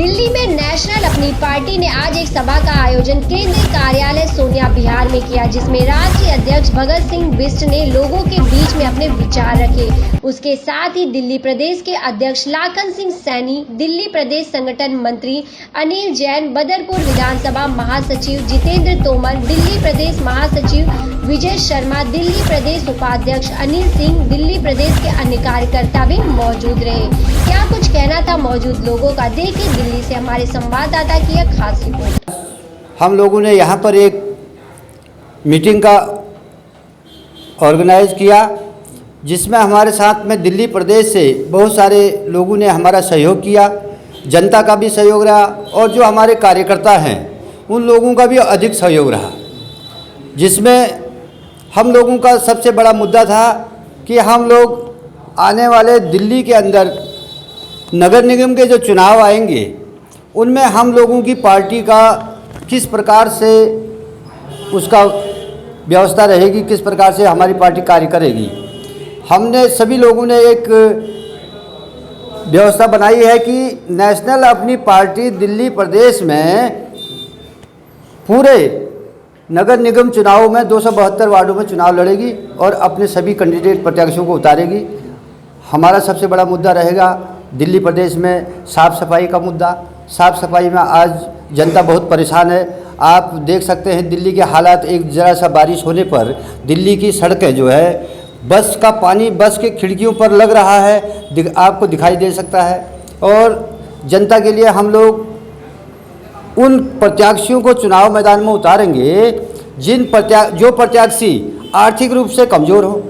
दिल्ली में नेशनल अपनी पार्टी ने आज एक सभा का आयोजन केंद्रीय कार्यालय सोनिया बिहार में किया, जिसमें राष्ट्रीय अध्यक्ष भगत सिंह बिष्ट ने लोगों के बीच में अपने विचार रखे। उसके साथ ही दिल्ली प्रदेश के अध्यक्ष लाखन सिंह सैनी, दिल्ली प्रदेश संगठन मंत्री अनिल जैन, बदरपुर विधानसभा महासचिव जितेंद्र तोमर, दिल्ली प्रदेश महासचिव विजय शर्मा, दिल्ली प्रदेश उपाध्यक्ष अनिल सिंह, दिल्ली प्रदेश के अन्य कार्यकर्ता भी मौजूद रहे। क्या कुछ कहना था मौजूद लोगों का, देखिए दिल्ली से हमारे संवाददाता की एक खास रिपोर्ट। हम लोगों ने यहाँ पर एक मीटिंग का ऑर्गेनाइज किया, जिसमें हमारे साथ में दिल्ली प्रदेश से बहुत सारे लोगों ने हमारा सहयोग किया, जनता का भी सहयोग रहा और जो हमारे कार्यकर्ता हैं उन लोगों का भी अधिक सहयोग रहा। जिसमें हम लोगों का सबसे बड़ा मुद्दा था कि हम लोग आने वाले दिल्ली के अंदर नगर निगम के जो चुनाव आएंगे उनमें हम लोगों की पार्टी का किस प्रकार से उसका व्यवस्था रहेगी, किस प्रकार से हमारी पार्टी कार्य करेगी। हमने सभी लोगों ने एक व्यवस्था बनाई है कि नेशनल अपनी पार्टी दिल्ली प्रदेश में पूरे नगर निगम चुनाव में 272 वार्डों में चुनाव लड़ेगी और अपने सभी कैंडिडेट प्रत्याशियों को उतारेगी। हमारा सबसे बड़ा मुद्दा रहेगा दिल्ली प्रदेश में साफ़ सफाई का मुद्दा। साफ़ सफाई में आज जनता बहुत परेशान है। आप देख सकते हैं दिल्ली के हालात, एक ज़रा सा बारिश होने पर दिल्ली की सड़कें जो है, बस का पानी बस के खिड़कियों पर लग रहा है, आपको दिखाई दे सकता है। और जनता के लिए हम लोग उन प्रत्याशियों को चुनाव मैदान में उतारेंगे जो प्रत्याशी आर्थिक रूप से कमज़ोर हो,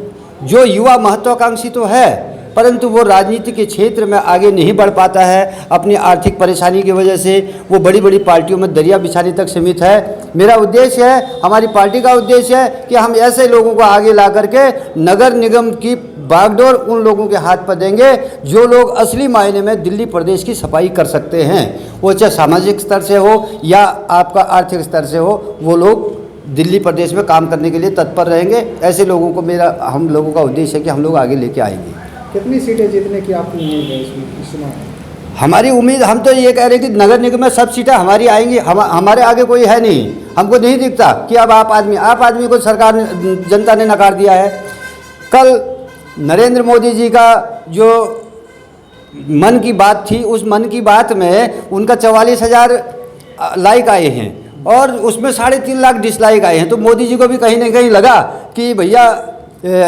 जो युवा महत्वाकांक्षी तो है परंतु वो राजनीति के क्षेत्र में आगे नहीं बढ़ पाता है, अपनी आर्थिक परेशानी की वजह से वो बड़ी बड़ी पार्टियों में दरिया बिछाने तक सीमित है। मेरा उद्देश्य है, हमारी पार्टी का उद्देश्य है कि हम ऐसे लोगों को आगे ला करके नगर निगम की बागडोर उन लोगों के हाथ पर देंगे जो लोग असली मायने में दिल्ली प्रदेश की सफाई कर सकते हैं। वो चाहे सामाजिक स्तर से हो या आपका आर्थिक स्तर से हो, वो लोग दिल्ली प्रदेश में काम करने के लिए तत्पर रहेंगे। ऐसे लोगों को हम लोगों का उद्देश्य है कि हम लोग आगे लेके आएंगे। कितनी सीटें जीतने की आपकी उम्मीद है इसमें चुनाव? हमारी उम्मीद, हम तो ये कह रहे हैं कि नगर निगम में सब सीटें हमारी आएंगी। हमारे आगे कोई है नहीं। हमको नहीं दिखता कि अब आप आदमी को सरकार ने, जनता ने नकार दिया है। कल नरेंद्र मोदी जी का जो मन की बात थी, उस मन की बात में उनका 44,000 लाइक आए हैं और उसमें 3.5 लाख डिसलाइक आए हैं। तो मोदी जी को भी कहीं ना कहीं लगा कि भैया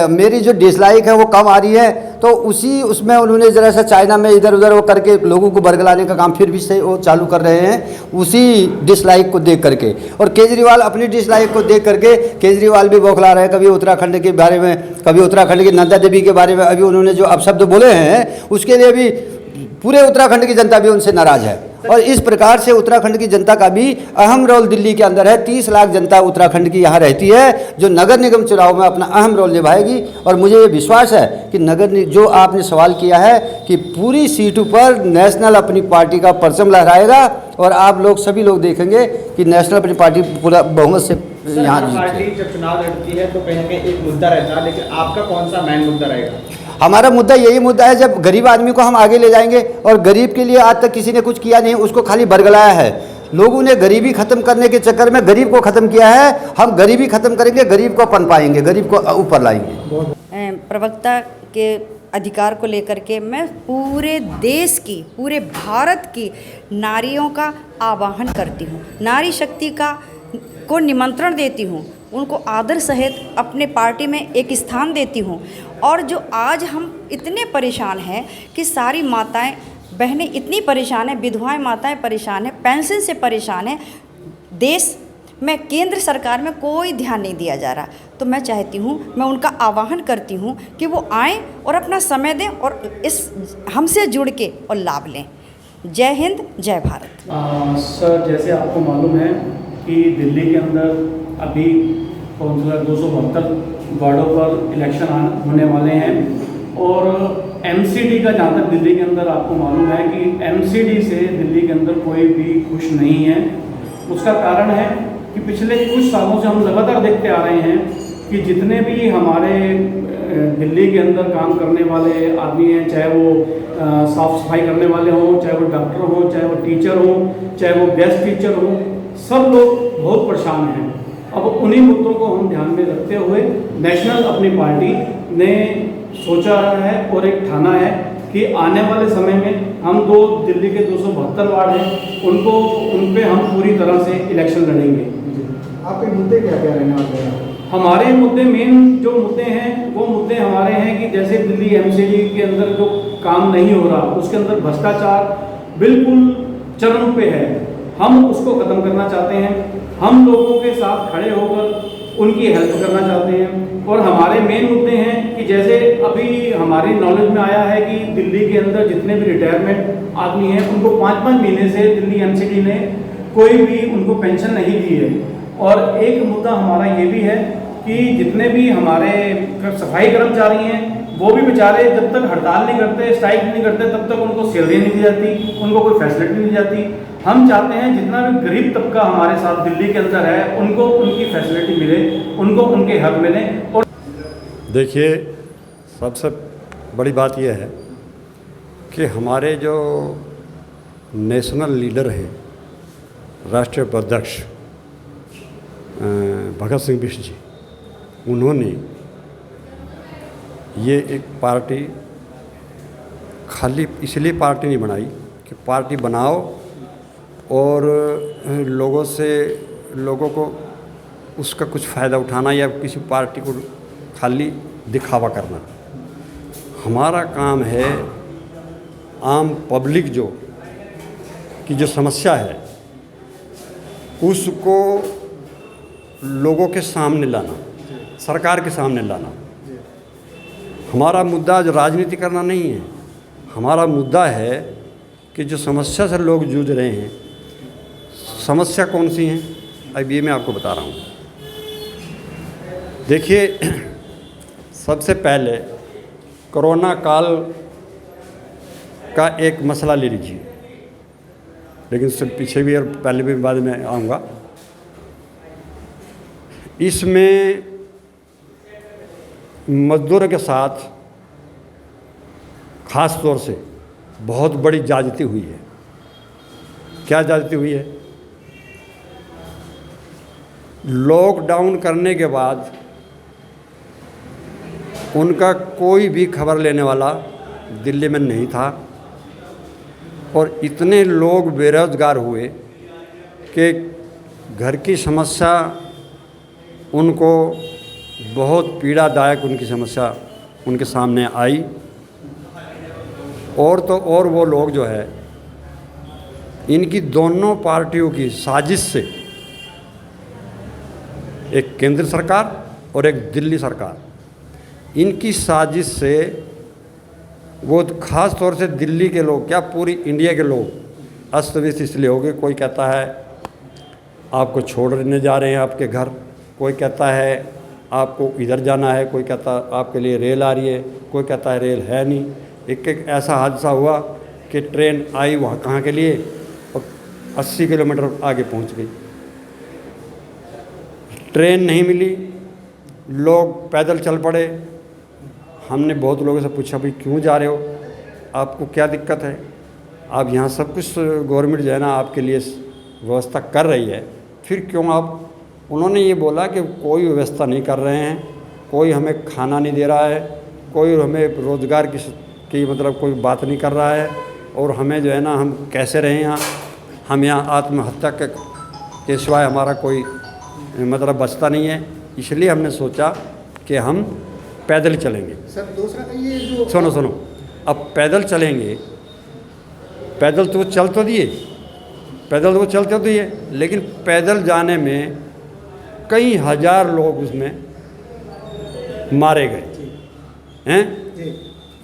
मेरी जो डिसलाइक है वो कम आ रही है, तो उसमें उन्होंने ज़रा सा चाइना में इधर उधर वो करके लोगों को बरगलाने का काम फिर भी से वो चालू कर रहे हैं, उसी डिसलाइक को देख करके। और केजरीवाल अपनी डिसलाइक को देख करके केजरीवाल भी बौखला रहे हैं। कभी उत्तराखंड के बारे में, कभी उत्तराखंड की नंदा देवी के बारे में अभी उन्होंने जो अपशब्द बोले हैं उसके लिए भी पूरे उत्तराखंड की जनता भी उनसे नाराज़ है। और इस प्रकार से उत्तराखंड की जनता का भी अहम रोल दिल्ली के अंदर है। 30 लाख जनता उत्तराखंड की यहाँ रहती है जो नगर निगम चुनाव में अपना अहम रोल निभाएगी। और मुझे ये विश्वास है कि जो आपने सवाल किया है कि पूरी सीटों पर नेशनल अपनी पार्टी का परचम लहराएगा और आप लोग सभी लोग देखेंगे कि नेशनल अपनी पार्टी पूरा बहुमत से यहाँ पार्टी जब चुनाव लड़ती है तो कहीं ना कहीं एक मुद्दा रहता है, लेकिन आपका कौन सा मेन मुद्दा रहेगा? हमारा मुद्दा यही मुद्दा है, जब गरीब आदमी को हम आगे ले जाएंगे। और गरीब के लिए आज तक किसी ने कुछ किया नहीं, उसको खाली बरगलाया है। लोगों ने गरीबी खत्म करने के चक्कर में गरीब को खत्म किया है। हम गरीबी खत्म करेंगे, गरीब को अपन पाएंगे, गरीब को ऊपर लाएंगे। प्रवक्ता के अधिकार को लेकर के मैं पूरे देश की, पूरे भारत की नारियों का आह्वान करती हूँ, नारी शक्ति को निमंत्रण देती हूँ, उनको आदर सहित अपने पार्टी में एक स्थान देती हूँ। और जो आज हम इतने परेशान हैं कि सारी माताएं बहनें इतनी परेशान हैं, विधवाएं माताएं परेशान हैं, पेंशन से परेशान हैं, देश में केंद्र सरकार में कोई ध्यान नहीं दिया जा रहा। तो मैं चाहती हूँ, मैं उनका आह्वान करती हूँ कि वो आएँ और अपना समय दें और इस हमसे जुड़ के और लाभ लें। जय हिंद, जय भारत। सर, जैसे आपको मालूम है कि दिल्ली के अंदर अभी 272 वार्डों पर इलेक्शन होने वाले हैं और एमसीडी का, जहाँ तक दिल्ली के अंदर आपको मालूम है कि एमसीडी से दिल्ली के अंदर कोई भी खुश नहीं है। उसका कारण है कि पिछले कुछ सालों से हम लगातार देखते आ रहे हैं कि जितने भी हमारे दिल्ली के अंदर काम करने वाले आदमी हैं, चाहे वो साफ़ सफाई करने वाले हों, चाहे वो डॉक्टर हों, चाहे वो टीचर हों, चाहे वो गेस्ट टीचर हों, सब लोग बहुत परेशान हैं। अब उन्हीं मुद्दों को हम ध्यान में रखते हुए नेशनल अपनी पार्टी ने सोचा है और एक ठाना है कि आने वाले समय में हम दिल्ली के 272 वार्ड हैं, उन पे हम पूरी तरह से इलेक्शन लड़ेंगे। आपके मुद्दे क्या क्या रहने वाले हैं? हमारे मुद्दे, मेन जो मुद्दे हैं वो मुद्दे हमारे हैं कि जैसे दिल्ली एमसीडी के अंदर जो काम नहीं हो रहा, उसके अंदर भ्रष्टाचार बिल्कुल चरम पे है, हम उसको ख़त्म करना चाहते हैं। हम लोगों के साथ खड़े होकर उनकी हेल्प करना चाहते हैं। और हमारे मेन मुद्दे हैं कि जैसे अभी हमारी नॉलेज में आया है कि दिल्ली के अंदर जितने भी रिटायरमेंट आदमी हैं उनको 5-5 महीने से दिल्ली एमसीडी ने कोई भी उनको पेंशन नहीं दी है। और एक मुद्दा हमारा ये भी है कि जितने भी हमारे सफाई कर्मचारी हैं वो भी बेचारे जब तक हड़ताल नहीं करते, स्ट्राइक नहीं करते, तब तक उनको सैलरी नहीं दी जाती, उनको कोई फैसिलिटी नहीं दी जाती। हम चाहते हैं जितना भी गरीब तबका हमारे साथ दिल्ली के अंदर है उनको उनकी फैसिलिटी मिले, उनको उनके हक मिले। और देखिए, सबसे बड़ी बात यह है कि हमारे जो नेशनल लीडर हैं, राष्ट्रीय उपाध्यक्ष भगत सिंह बिष्ट जी, उन्होंने ये एक पार्टी खाली इसलिए पार्टी नहीं बनाई कि पार्टी बनाओ और लोगों को उसका कुछ फ़ायदा उठाना या किसी पार्टी को खाली दिखावा करना। हमारा काम है आम पब्लिक की जो समस्या है उसको लोगों के सामने लाना, सरकार के सामने लाना। हमारा मुद्दा जो राजनीति करना नहीं है, हमारा मुद्दा है कि जो समस्या से लोग जूझ रहे हैं, समस्या कौन सी हैं, अब ये मैं आपको बता रहा हूँ। देखिए, सबसे पहले कोरोना काल का एक मसला ले लीजिए, लेकिन उससे पीछे भी और पहले भी बाद में आऊँगा। इसमें मज़दूरों के साथ ख़ास तौर से बहुत बड़ी ज़्यादती हुई है। क्या ज़्यादती हुई है? लॉकडाउन करने के बाद उनका कोई भी खबर लेने वाला दिल्ली में नहीं था और इतने लोग बेरोज़गार हुए कि घर की समस्या उनको बहुत पीड़ादायक उनकी समस्या उनके सामने आई। और तो और वो लोग जो है, इनकी दोनों पार्टियों की साजिश से, एक केंद्र सरकार और एक दिल्ली सरकार, इनकी साजिश से वो ख़ास तौर से दिल्ली के लोग, क्या पूरी इंडिया के लोग अस्त व्यस्त इसलिए हो गए। कोई कहता है आपको छोड़ने जा रहे हैं आपके घर, कोई कहता है आपको इधर जाना है, कोई कहता है आपके लिए रेल आ रही है, कोई कहता है रेल है नहीं। एक ऐसा हादसा हुआ कि ट्रेन आई वहाँ कहाँ के लिए और 80 किलोमीटर आगे पहुँच गई, ट्रेन नहीं मिली, लोग पैदल चल पड़े। हमने बहुत लोगों से पूछा भाई क्यों जा रहे हो, आपको क्या दिक्कत है? आप यहाँ सब कुछ गवर्नमेंट जो है ना आपके लिए व्यवस्था कर रही है, फिर क्यों आप? उन्होंने ये बोला कि कोई व्यवस्था नहीं कर रहे हैं, कोई हमें खाना नहीं दे रहा है, कोई हमें रोज़गार की मतलब कोई बात नहीं कर रहा है, और हमें जो है ना हम कैसे रहें यहाँ, हम यहाँ आत्महत्या के सिवाय हमारा कोई मतलब बचता नहीं है। इसलिए हमने सोचा कि हम पैदल चलेंगे। सर दूसरा ये जो सुनो, अब पैदल चलेंगे, पैदल तो चल तो दिए, पैदल तो चलते तो दिए, लेकिन पैदल जाने में कई हज़ार लोग उसमें मारे गए हैं।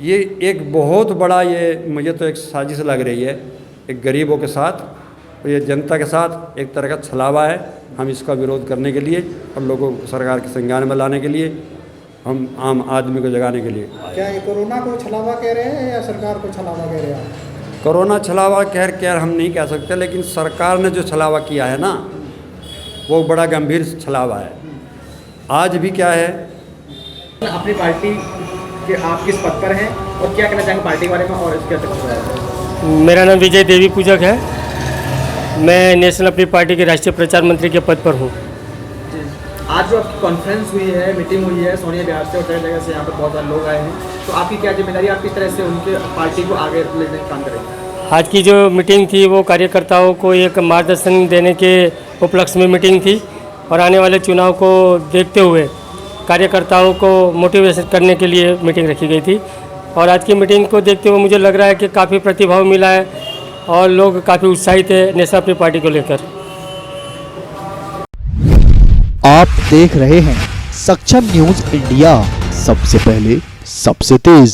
ये एक बहुत बड़ा, ये मुझे तो एक साजिश लग रही है, एक गरीबों के साथ, ये जनता के साथ एक तरह का छलावा है। हम इसका विरोध करने के लिए और लोगों को सरकार के संज्ञान में लाने के लिए, हम आम आदमी को जगाने के लिए। क्या ये कोरोना को छलावा कह रहे हैं या सरकार को छलावा कह रहे हैं? कोरोना छलावा खैर हम नहीं कह सकते, लेकिन सरकार ने जो छलावा किया है ना वो बड़ा गंभीर छलावा है। आज भी क्या है, अपनी पार्टी के आप किस पद पर हैं और क्या कहना चाहेंगे पार्टी के बारे में और इसके तक? मेरा नाम विजय देवी पूजक है। मैं नेशनल अपनी पार्टी के राष्ट्रीय प्रचार मंत्री के पद पर हूँ। आज जो आपकी कॉन्फ्रेंस हुई है, मीटिंग हुई है सोनिया बिहार से और जगह जगह से, यहाँ पर बहुत सारे लोग आए हैं, तो आपकी क्या जिम्मेदारी, आप किस तरह से उनके पार्टी को आगे लेने का काम करेंगे? आज की जो मीटिंग थी वो कार्यकर्ताओं को एक मार्गदर्शन देने के उपलक्ष्य में मीटिंग थी और आने वाले चुनाव को देखते हुए कार्यकर्ताओं को मोटिवेशन करने के लिए मीटिंग रखी गई थी। और आज की मीटिंग को देखते हुए मुझे लग रहा है कि काफ़ी प्रतिभाव मिला है और लोग काफ़ी उत्साहित है नेशनल अपनी पार्टी को लेकर। आप देख रहे हैं सक्षम न्यूज इंडिया, सबसे पहले सबसे तेज।